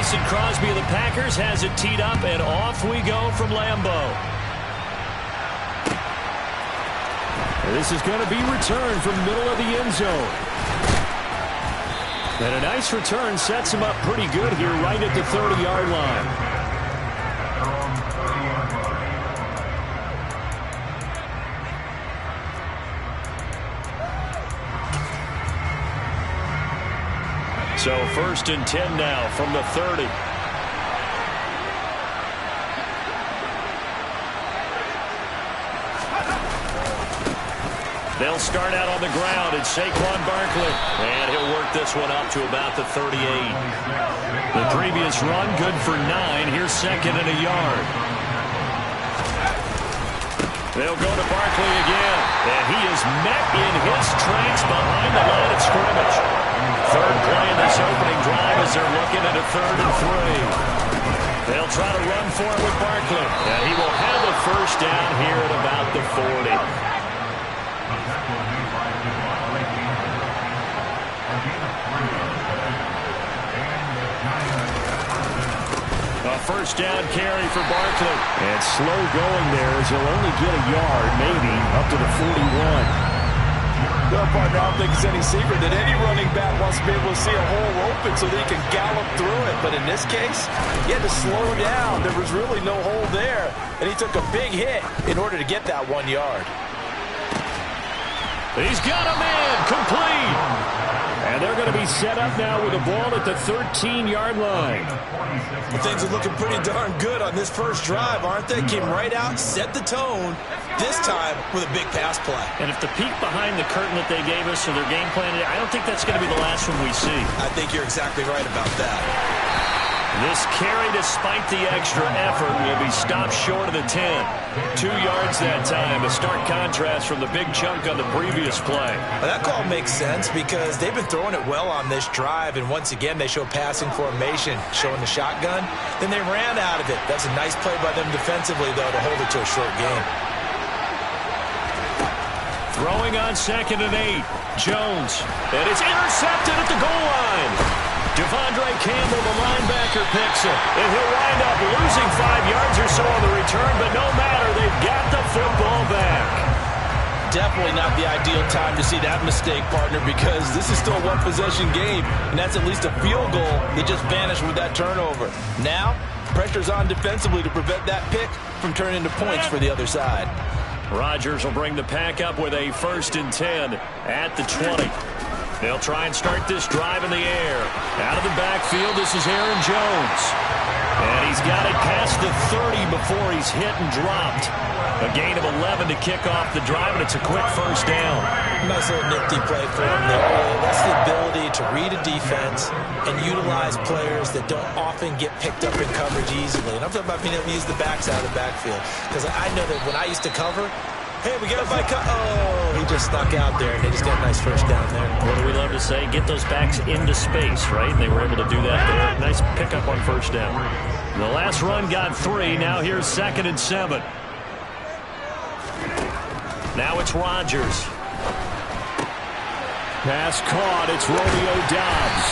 Mason Crosby of the Packers has it teed up, and off we go from Lambeau. This is going to be returned from the middle of the end zone. And a nice return sets him up pretty good here right at the 30-yard line. So 1st and 10 now from the 30. They'll start out on the ground, and Saquon Barkley. And he'll work this one up to about the 38. The previous run, good for 9. Here's 2nd and a yard. They'll go to Barkley again. And he is met in his tracks behind the line of scrimmage. 3rd play in this opening drive as they're looking at a 3rd and 3. They'll try to run for it with Barkley. And he will have a first down here at about the 40. A first down carry for Barkley. And slow going there as he'll only get a yard, maybe, up to the 41. Well, partner, I don't think it's any secret that any running back wants to be able to see a hole open so that he can gallop through it. But in this case, he had to slow down. There was really no hole there. And he took a big hit in order to get that 1 yard. He's got a man complete. And they're going to be set up now with the ball at the 13-yard line. Well, things are looking pretty darn good on this first drive, aren't they? Came right out, set the tone, this time with a big pass play. And if the peek behind the curtain that they gave us or their game plan, I don't think that's going to be the last one we see. I think you're exactly right about that. This carry, despite the extra effort, will be stopped short of the 10. 2 yards that time, a stark contrast from the big chunk on the previous play. Well, that call makes sense because they've been throwing it well on this drive, and once again they show passing formation, showing the shotgun. Then they ran out of it. That's a nice play by them defensively, though, to hold it to a short game. Throwing on 2nd and 8. Jones. And it's intercepted at the goal line. Devondre Campbell, the linebacker, picks it. And he'll wind up losing 5 yards or so on the return, but no matter, they've got the football back. Definitely not the ideal time to see that mistake, partner, because this is still a one-possession game, and that's at least a field goal that just vanished with that turnover. Now, pressure's on defensively to prevent that pick from turning into points for the other side. Rodgers will bring the pack up with a 1st and 10 at the 20. They'll try and start this drive in the air. Out of the backfield, this is Aaron Jones. And he's got it past the 30 before he's hit and dropped. A gain of 11 to kick off the drive, and it's a quick first down. Nice little nifty play for him there. That's the ability to read a defense and utilize players that don't often get picked up in coverage easily. And I'm talking about being able to use the backs out of the backfield. Because I know that when I used to cover, hey, we got a bike. Oh, he just snuck out there, and they just got a nice first down there. What do we love to say? Get those backs into space, right? And they were able to do that there. Nice pickup on first down. The last run got 3. Now here's 2nd and 7. Now it's Rodgers. Pass caught. It's Romeo Doubs.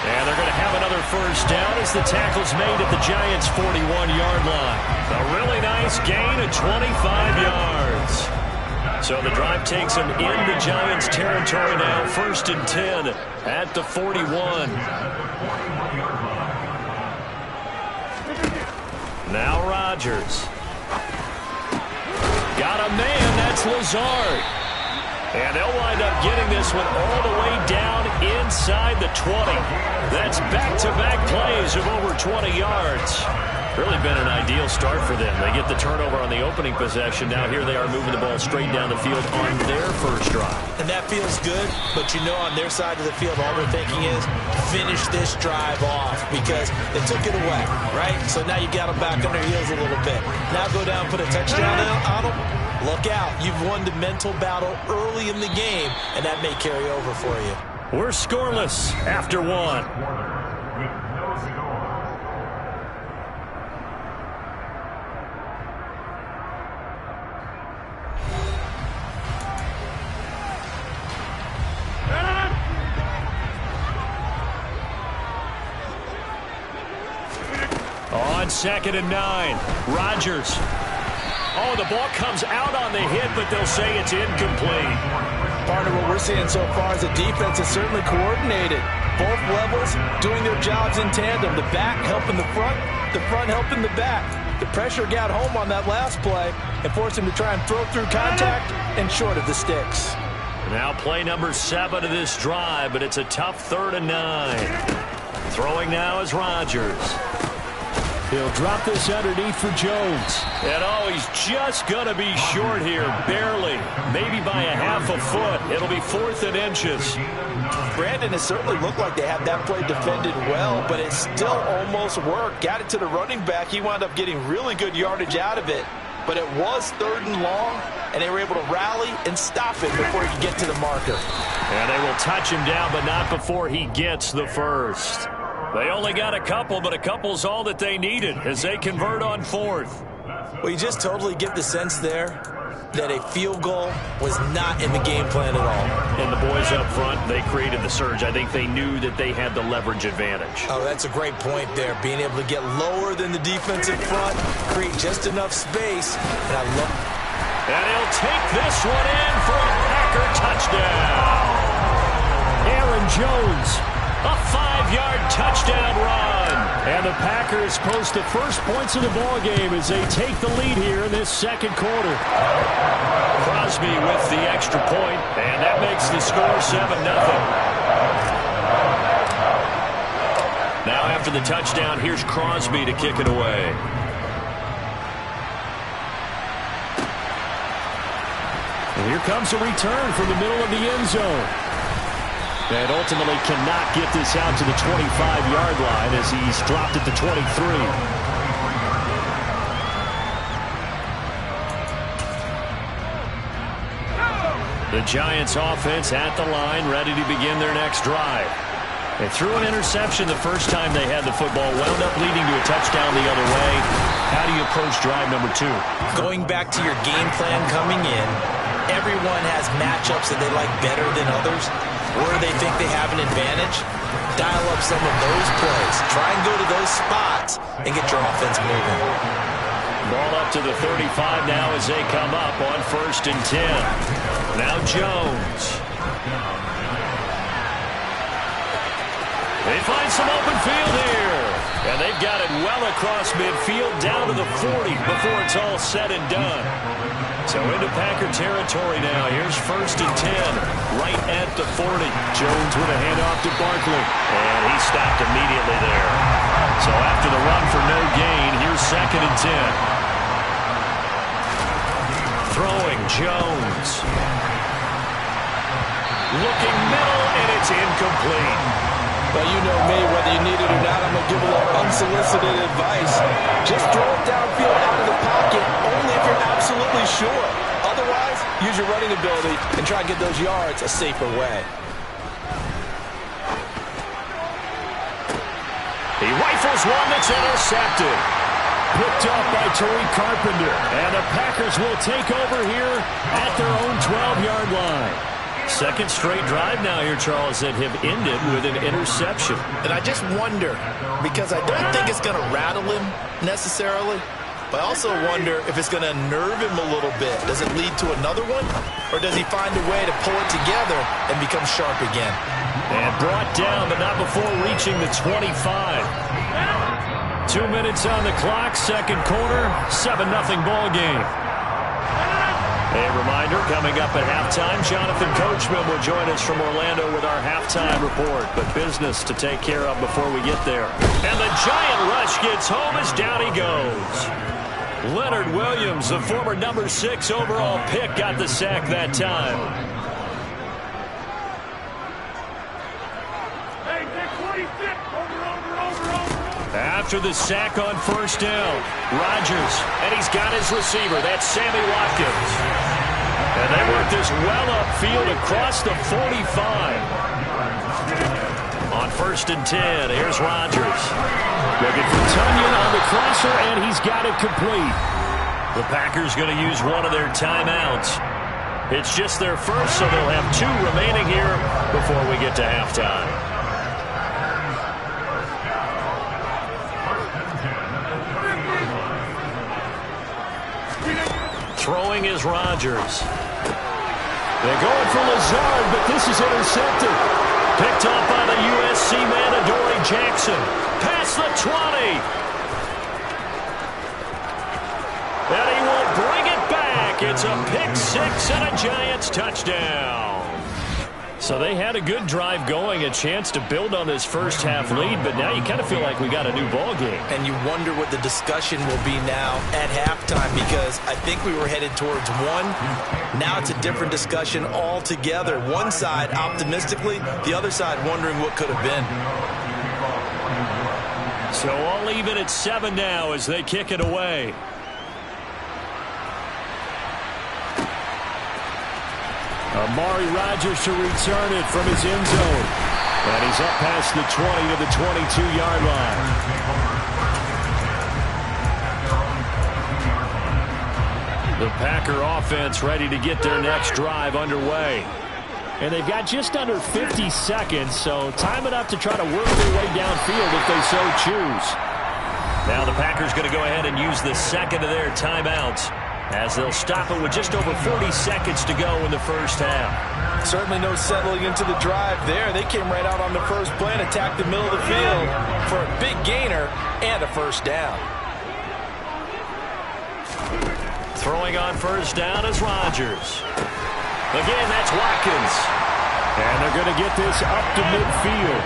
And they're going to have another first down as the tackle's made at the Giants' 41-yard line. A really nice gain of 25 yards. So the drive takes them into Giants territory now. 1st and 10 at the 41. Now Rodgers. Got a man. That's Lazard. And they'll wind up getting this one all the way down inside the 20. That's back-to-back plays of over 20 yards. Really been an ideal start for them. They get the turnover on the opening possession. Now here they are moving the ball straight down the field on their first drive. And that feels good, but you know on their side of the field all they're thinking is finish this drive off because they took it away, right? So now you got them back on their heels a little bit. Now go down and put a touchdown on them. Look out. You've won the mental battle early in the game, and that may carry over for you. We're scoreless after 1. on 2nd and 9. Rodgers. Oh, the ball comes out on the hit, but they'll say it's incomplete. Partner, what we're seeing so far is the defense is certainly coordinated. Both levels doing their jobs in tandem. The back helping the front helping the back. The pressure got home on that last play and forced him to try and throw through contact and short of the sticks. Now play number 7 of this drive, but it's a tough 3rd and 9. Throwing now is Rodgers. He'll drop this underneath for Jones. And oh, he's just going to be short here, barely. Maybe by a half a foot. It'll be 4th and inches. Brandon, it certainly looked like they had that play defended well, but it still almost worked. Got it to the running back. He wound up getting really good yardage out of it. But it was 3rd and long, and they were able to rally and stop it before he could get to the marker. And they will touch him down, but not before he gets the first. They only got a couple, but a couple's all that they needed as they convert on 4th. Well, you just totally get the sense there that a field goal was not in the game plan at all. And the boys up front, they created the surge. I think they knew that they had the leverage advantage. Oh, that's a great point there. Being able to get lower than the defensive front, create just enough space. And I love. And he'll take this one in for a Packer touchdown. Aaron Jones, a 5-yard touchdown run. And the Packers post the first points of the ballgame as they take the lead here in this 2nd quarter. Crosby with the extra point, and that makes the score 7-0. Now after the touchdown, here's Crosby to kick it away. And here comes a return from the middle of the end zone. And ultimately cannot get this out to the 25-yard line as he's dropped at the 23. The Giants offense at the line, ready to begin their next drive. They threw an interception the first time they had the football, wound up leading to a touchdown the other way. How do you approach drive number 2? Going back to your game plan coming in, everyone has matchups that they like better than others. Where they think they have an advantage, dial up some of those plays. Try and go to those spots and get your offense moving. Ball up to the 35 now as they come up on 1st and 10. Now Jones. They find some open field here. And they've got it well across midfield down to the 40 before it's all said and done. So into Packer territory now. Here's 1st and 10, right at the 40. Jones with a handoff to Barkley. And he stopped immediately there. So after the run for no gain, here's 2nd and 10. Throwing Jones. Looking middle, and it's incomplete. Well, you know me, whether you need it or not, I'm going to give a little unsolicited advice. Just throw it downfield out of the pocket, only if you're absolutely sure. Otherwise, use your running ability and try and get those yards a safer way. He rifles one that's intercepted. Picked up by Tariq Carpenter. And the Packers will take over here at their own 12-yard line. 2nd straight drive now here, Charles, that have ended with an interception. And I just wonder, because I don't think it's going to rattle him necessarily, but I also wonder if it's going to unnerve him a little bit. Does it lead to another one, or does he find a way to pull it together and become sharp again? And brought down, but not before reaching the 25. 2 minutes on the clock, 2nd quarter, 7-0 ball game. A reminder, coming up at halftime, Jonathan Coachman will join us from Orlando with our halftime report. But business to take care of before we get there. And the Giant rush gets home as down he goes. Leonard Williams, the former number 6 overall pick, got the sack that time. After the sack on 1st down, Rodgers, and he's got his receiver. That's Sammy Watkins. And they work this well upfield across the 45. On 1st and 10, here's Rodgers. Looking for Tunyon on the crosser, and he's got it complete. The Packers going to use one of their timeouts. It's just their first, so they'll have 2 remaining here before we get to halftime. is Rodgers. They're going for Lazard, but this is intercepted. Picked off by the USC man, Adoree Jackson. Past the 20. And he will bring it back. It's a pick six and a Giants touchdown. So they had a good drive going, a chance to build on this first half lead, but now you kind of feel like we got a new ball game. And you wonder what the discussion will be now at halftime, because I think we were headed towards one. Now it's a different discussion altogether. One side optimistically, the other side wondering what could have been. So all even at 7 now as they kick it away. Amari Rodgers to return it from his end zone. And he's up past the 20 to the 22-yard line. The Packer offense ready to get their next drive underway. And they've got just under 50 seconds, so time enough to try to work their way downfield if they so choose. Now the Packers going to go ahead and use the second of their timeouts, as they'll stop it with just over 40 seconds to go in the first half. Certainly no settling into the drive there. They came right out on the first play and attacked the middle of the field for a big gainer and a first down. Throwing on first down is Rodgers. Again, that's Watkins. And they're going to get this up to midfield.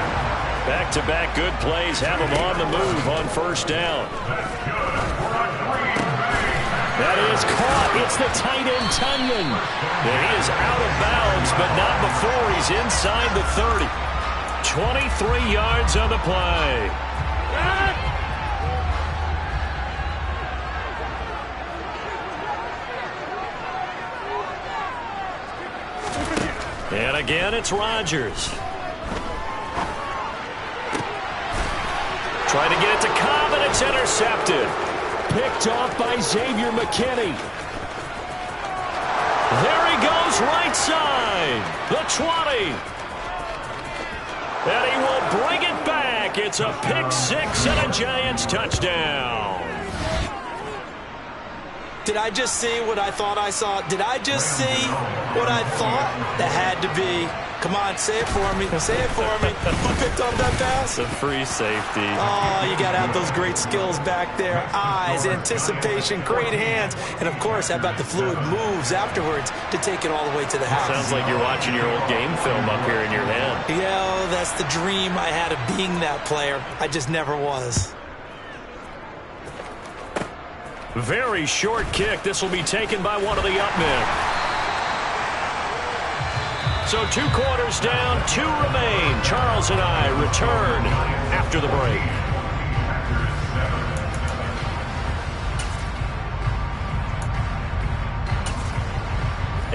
Back-to-back good plays have them on the move on first down. That is caught. It's the tight end, Tunyon. And he is out of bounds, but not before he's inside the 30. 23 yards on the play. And again, it's Rodgers. Trying to get it to Cobb, and it's intercepted. Picked off by Xavier McKinney. There he goes, right side. The 20. And he will bring it back. It's a pick six and a Giants touchdown. Did I just see what I thought I saw? Did I just see what I thought? That had to be. Come on, say it for me. Say it for me. Who picked up that pass? The free safety. Oh, you got to have those great skills back there. Eyes, anticipation, great hands. And, of course, how about the fluid moves afterwards to take it all the way to the house? Sounds like you're watching your old game film up here in your head. Yeah, that's the dream I had of being that player. I just never was. Very short kick. This will be taken by one of the up men. So 2 quarters down, 2 remain. Charles and I return after the break.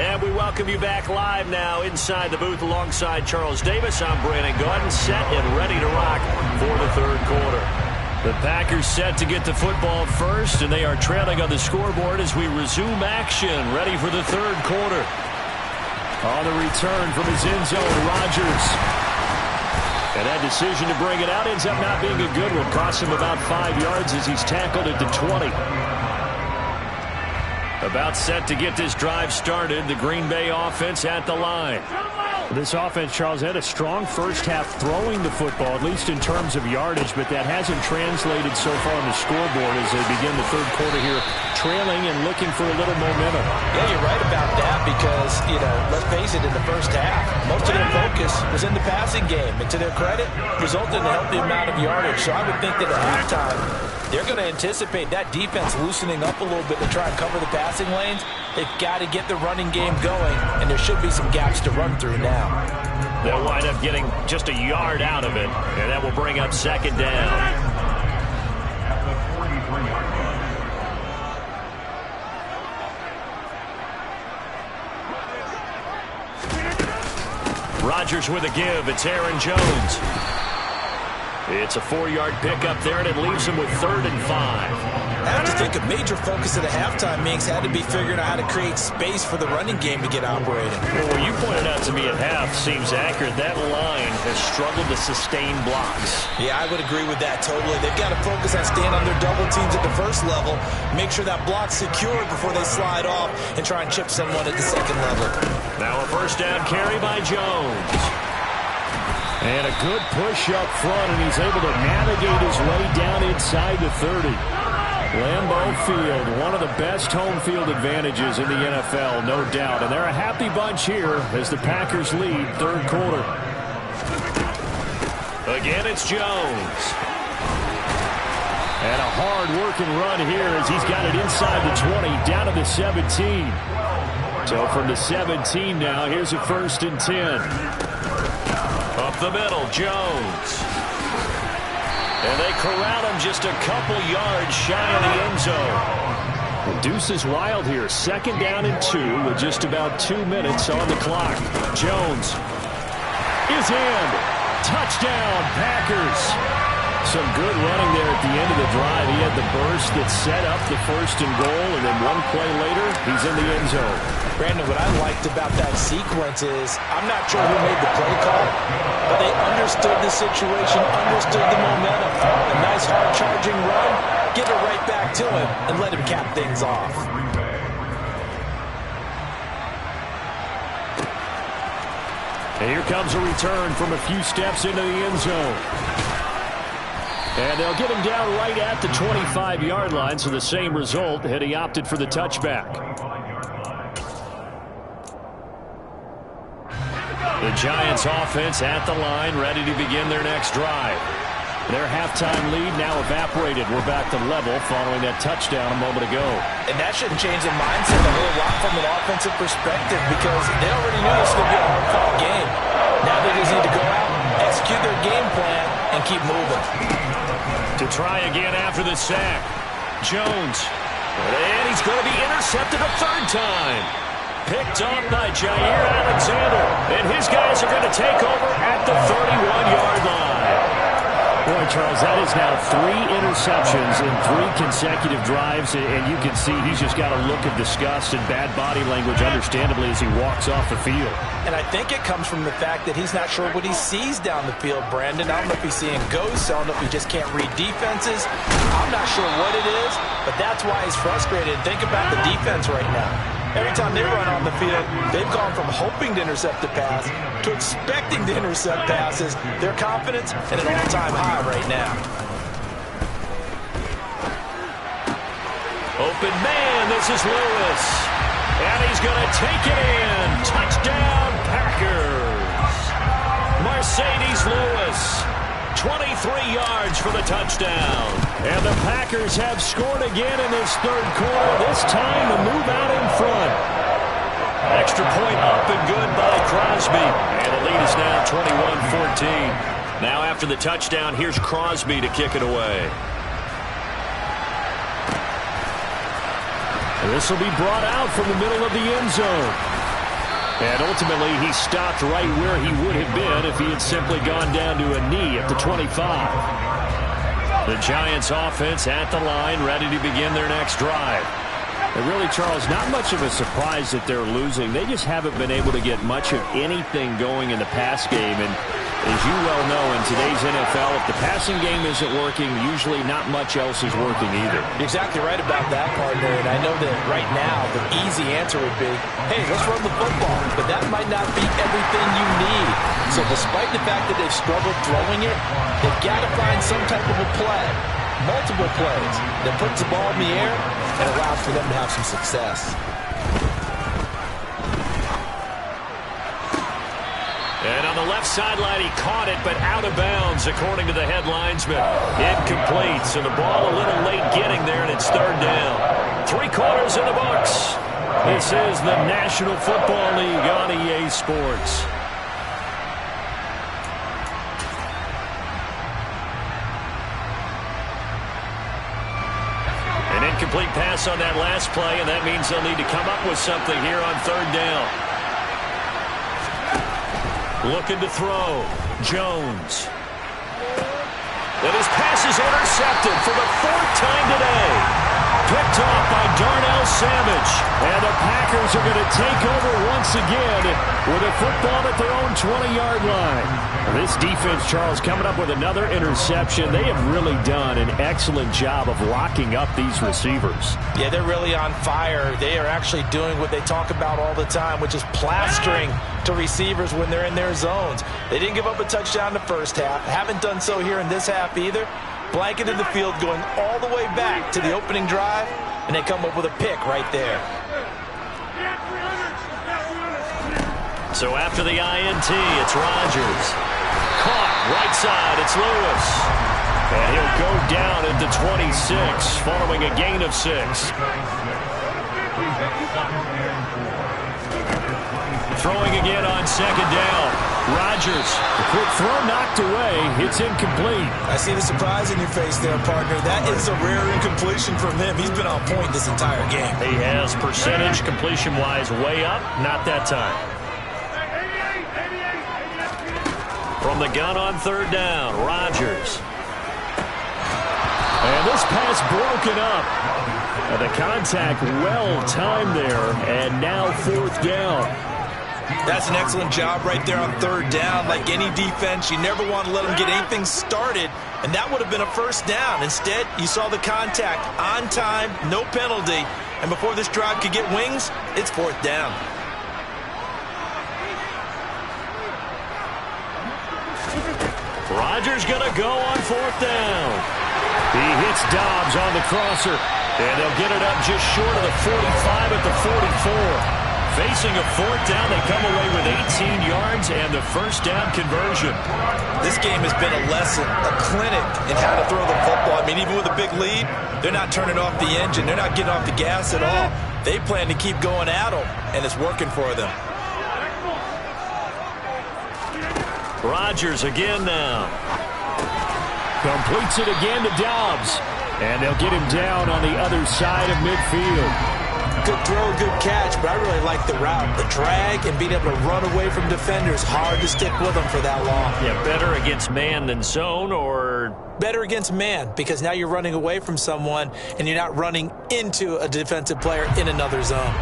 And we welcome you back live now inside the booth alongside Charles Davis. I'm Brandon Gaudin, set and ready to rock for the third quarter. The Packers set to get the football first, and they are trailing on the scoreboard as we resume action, ready for the third quarter. On the return from his end zone, Rodgers. And that decision to bring it out ends up not being a good one. Costs him about 5 yards as he's tackled at the 20. About set to get this drive started, the Green Bay offense at the line. This offense, Charles, had a strong first half throwing the football, at least in terms of yardage, but that hasn't translated so far on the scoreboard as they begin the third quarter here, trailing and looking for a little momentum. Yeah, you're right about that because, let's face it, in the first half, most of their focus was in the passing game. And to their credit, resulted in a healthy amount of yardage. So I would think that at halftime, they're going to anticipate that defense loosening up a little bit to try and cover the passing lanes. They've got to get the running game going, and there should be some gaps to run through now. They'll wind up getting just a yard out of it, and that will bring up second down. Rodgers with a give. It's Aaron Jones. It's a 4-yard pickup there, and it leaves him with 3rd and 5. I have to think a major focus at the halftime, Minks, had to be figuring out how to create space for the running game to get operating. Well, what you pointed out to me at half seems accurate. That line has struggled to sustain blocks. Yeah, I would agree with that totally. They've got to focus on staying on their double teams at the first level, make sure that block's secure before they slide off, and try and chip someone at the second level. Now a first down carry by Jones. And a good push up front, and he's able to navigate his way down inside the 30. Lambeau Field, one of the best home field advantages in the NFL, no doubt. And they're a happy bunch here as the Packers lead 3rd quarter. Again, it's Jones. And a hard-working run here as he's got it inside the 20, down to the 17. So from the 17 now, here's a 1st and 10. Up the middle, Jones. And they corral him just a couple yards shy of the end zone. Deuce is wild here. 2nd down and 2 with just about 2 minutes on the clock. Jones is in. Touchdown, Packers. Some good running there at the end of the drive. He had the burst that set up the 1st and goal, and then one play later, he's in the end zone. Brandon, what I liked about that sequence is I'm not sure who made the play call, but they understood the situation, understood the momentum. A nice hard-charging run, get it right back to him, and let him cap things off. And here comes a return from a few steps into the end zone. And they'll get him down right at the 25-yard line, so the same result had he opted for the touchback. The Giants offense at the line, ready to begin their next drive. Their halftime lead now evaporated. We're back to level following that touchdown a moment ago. And that shouldn't change their mindset a whole lot from an offensive perspective because they already knew this was going to be a hard-fought game. Now they just need to go out, execute their game plan, and keep moving. To try again after the sack. Jones. And he's going to be intercepted a 3rd time. Picked off by Jair Alexander. And his guys are going to take over at the 31-yard line. Boy, Charles, that is now 3 interceptions in 3 consecutive drives, and you can see he's just got a look of disgust and bad body language, understandably, as he walks off the field. And I think it comes from the fact that he's not sure what he sees down the field, Brandon. I don't know if he's seeing ghosts. I don't know if he just can't read defenses. I'm not sure what it is, but that's why he's frustrated. Think about the defense right now. Every time they run on the field, they've gone from hoping to intercept a pass to expecting to intercept passes. Their confidence at an all-time high right now. Open man, this is Lewis. And he's going to take it in. Touchdown, Packers. Mercedes Lewis. 23 yards for the touchdown. And the Packers have scored again in this 3rd quarter. This time to move out in front. Extra point up and good by Crosby. And the lead is now 21-14. Now after the touchdown, here's Crosby to kick it away. This will be brought out from the middle of the end zone. And ultimately, he stopped right where he would have been if he had simply gone down to a knee at the 25. The Giants offense at the line, ready to begin their next drive. And really, Charles, not much of a surprise that they're losing. They just haven't been able to get much of anything going in the pass game. And as you well know, in today's NFL, if the passing game isn't working, usually not much else is working either. You're exactly right about that, partner. And I know that right now the easy answer would be, hey, let's run the football. But that might not be everything you need. So despite the fact that they've struggled throwing it, they've got to find some type of a play, multiple plays, that puts the ball in the air and allows for them to have some success. And on the left sideline, he caught it, but out of bounds, according to the head linesman. Incomplete, so the ball a little late getting there, and it's 3rd down. 3 quarters in the books. This is the National Football League on EA Sports. An incomplete pass on that last play, and that means they'll need to come up with something here on 3rd down. Looking to throw. Jones. And his pass is intercepted for the 4th time today. Picked off by Darnell Savage. And the Packers are going to take over once again with a football at their own 20-yard line. This defense, Charles, coming up with another interception. They have really done an excellent job of locking up these receivers. Yeah, they're really on fire. They are actually doing what they talk about all the time, which is plastering to receivers when they're in their zones. They didn't give up a touchdown in the first half. Haven't done so here in this half either. Blanketed the field going all the way back to the opening drive, and they come up with a pick right there. So after the INT, it's Rodgers. Caught right side, it's Lewis. And he'll go down at the 26 following a gain of 6. Throwing again on 2nd down. Rodgers, the quick throw knocked away. It's incomplete. I see the surprise in your face there, partner. That is a rare incompletion from him. He's been on point this entire game. He has percentage completion-wise way up. Not that time. From the gun on 3rd down, Rodgers. And this pass broken up. And the contact well-timed there. And now 4th down. That's an excellent job right there on 3rd down. Like any defense, you never want to let them get anything started, and that would have been a 1st down. Instead, you saw the contact on time, no penalty, and before this drive could get wings, it's 4th down. Rodgers going to go on 4th down. He hits Dobbs on the crosser, and they'll get it up just short of the 45 at the 44. Facing a 4th down, they come away with 18 yards and the 1st down conversion. This game has been a lesson, a clinic in how to throw the football. I mean, even with a big lead, they're not turning off the engine. They're not getting off the gas at all. They plan to keep going at them, and it's working for them. Rodgers again now. Completes it again to Dobbs. And they'll get him down on the other side of midfield. Good throw, good catch, but I really like the route. The drag and being able to run away from defenders, hard to stick with them for that long. Yeah, better against man than zone, or? Better against man, because now you're running away from someone and you're not running into a defensive player in another zone.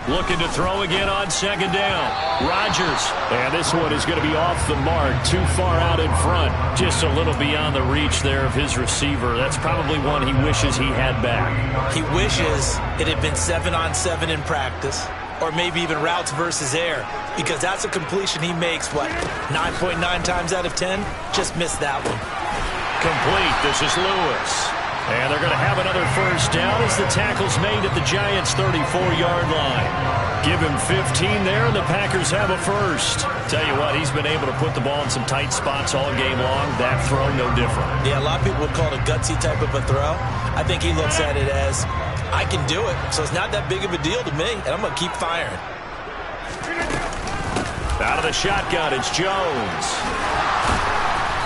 Looking to throw again on 2nd down. Rodgers. And this one is going to be off the mark. Too far out in front. Just a little beyond the reach there of his receiver. That's probably one he wishes he had back. He wishes it had been 7-on-7 in practice. Or maybe even routes versus air. Because that's a completion he makes, 9.9 times out of 10? Just missed that one. Complete. This is Lewis. And they're going to have another 1st down as the tackle's made at the Giants' 34-yard line. Give him 15 there, and the Packers have a 1st. Tell you what, he's been able to put the ball in some tight spots all game long. That throw, no different. Yeah, a lot of people would call it a gutsy type of a throw. I think he looks at it as, I can do it, so it's not that big of a deal to me, and I'm going to keep firing. Out of the shotgun, it's Jones.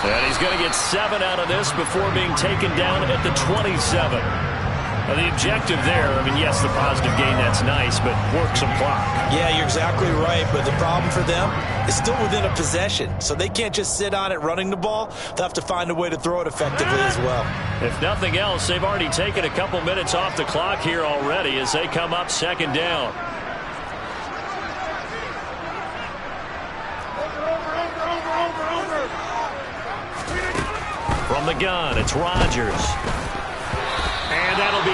And he's going to get 7 out of this before being taken down at the 27. Now, the objective there, I mean, yes, the positive gain, that's nice, but work some clock. Yeah, you're exactly right, but the problem for them is still within a possession, so they can't just sit on it running the ball. They'll have to find a way to throw it effectively as well. If nothing else, they've already taken a couple minutes off the clock here already as they come up 2nd down. From the gun, it's Rodgers. And that'll be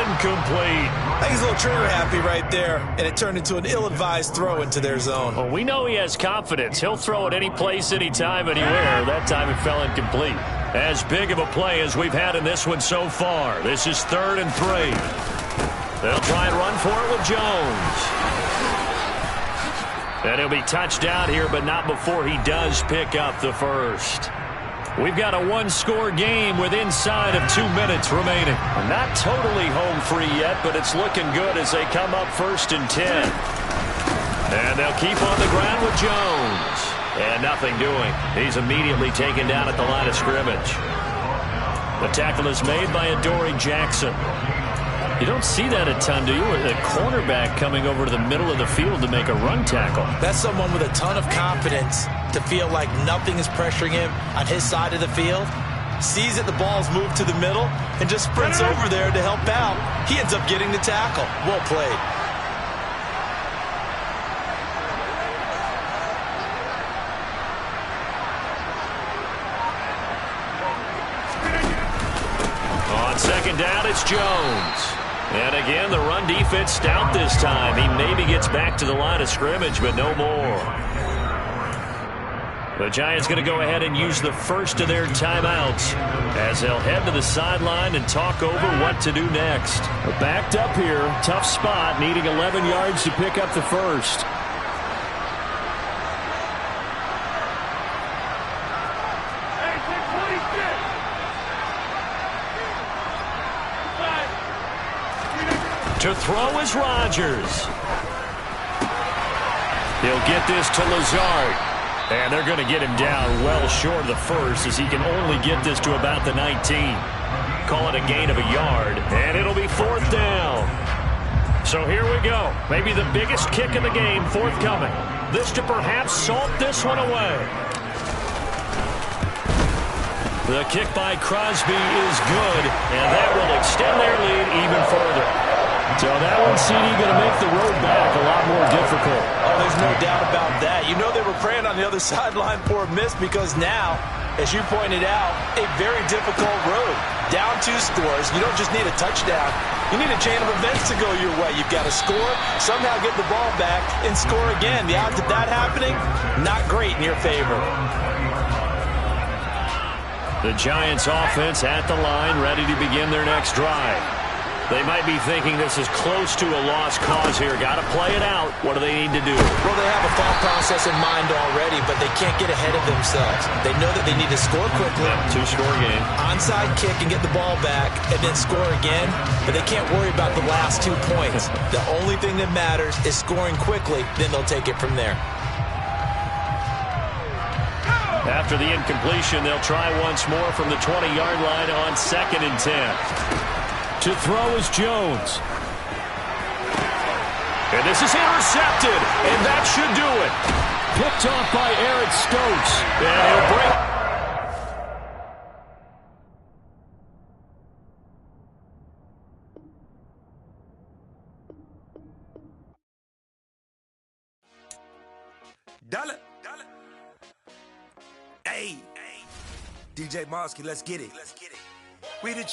incomplete. I think he's a little trigger happy right there, and it turned into an ill-advised throw into their zone. Well, we know he has confidence. He'll throw it any place, anytime, anywhere. That time it fell incomplete. As big of a play as we've had in this one so far. This is 3rd and 3. They'll try and run for it with Jones. And he'll be touched down here, but not before he does pick up the 1st. We've got a 1-score game with inside of 2 minutes remaining. Not totally home free yet, but it's looking good as they come up 1st and 10. And they'll keep on the ground with Jones. And nothing doing. He's immediately taken down at the line of scrimmage. The tackle is made by Adoree Jackson. You don't see that a ton, do you? A cornerback coming over to the middle of the field to make a run tackle. That's someone with a ton of confidence to feel like nothing is pressuring him on his side of the field. Sees that the ball's moved to the middle and just sprints over there to help out. He ends up getting the tackle. Well played. On second down, it's Jones. And again, the run defense stout this time. He maybe gets back to the line of scrimmage, but no more. The Giants going to go ahead and use the first of their timeouts as they'll head to the sideline and talk over what to do next. Backed up here, tough spot, needing 11 yards to pick up the first. To throw is Rodgers. He'll get this to Lazard. And they're going to get him down well short of the first as he can only get this to about the 19. Call it a gain of a yard, and it'll be fourth down. So here we go. Maybe the biggest kick of the game forthcoming. This to perhaps salt this one away. The kick by Crosby is good, and that will extend their lead even further. So that one, CD, going to make the road back a lot more difficult. Oh, there's no doubt about that. You know they were praying on the other sideline for a miss because now, as you pointed out, a very difficult road. Down 2 scores. You don't just need a touchdown. You need a chain of events to go your way. You've got to score, somehow get the ball back, and score again. The odds of that happening, not great in your favor. The Giants offense at the line, ready to begin their next drive. They might be thinking this is close to a lost cause here. Got to play it out. What do they need to do? Well, they have a thought process in mind already, but they can't get ahead of themselves. They know that they need to score quickly. Two-score game. Onside kick and get the ball back, and then score again. But they can't worry about the last 2 points. The only thing that matters is scoring quickly. Then they'll take it from there. After the incompletion, they'll try once more from the 20-yard line on 2nd and 10. To throw is Jones. And this is intercepted, and that should do it. Picked off by Eric Stokes. And he'll break. Dollar. Hey. DJ Mosky, let's get it. We the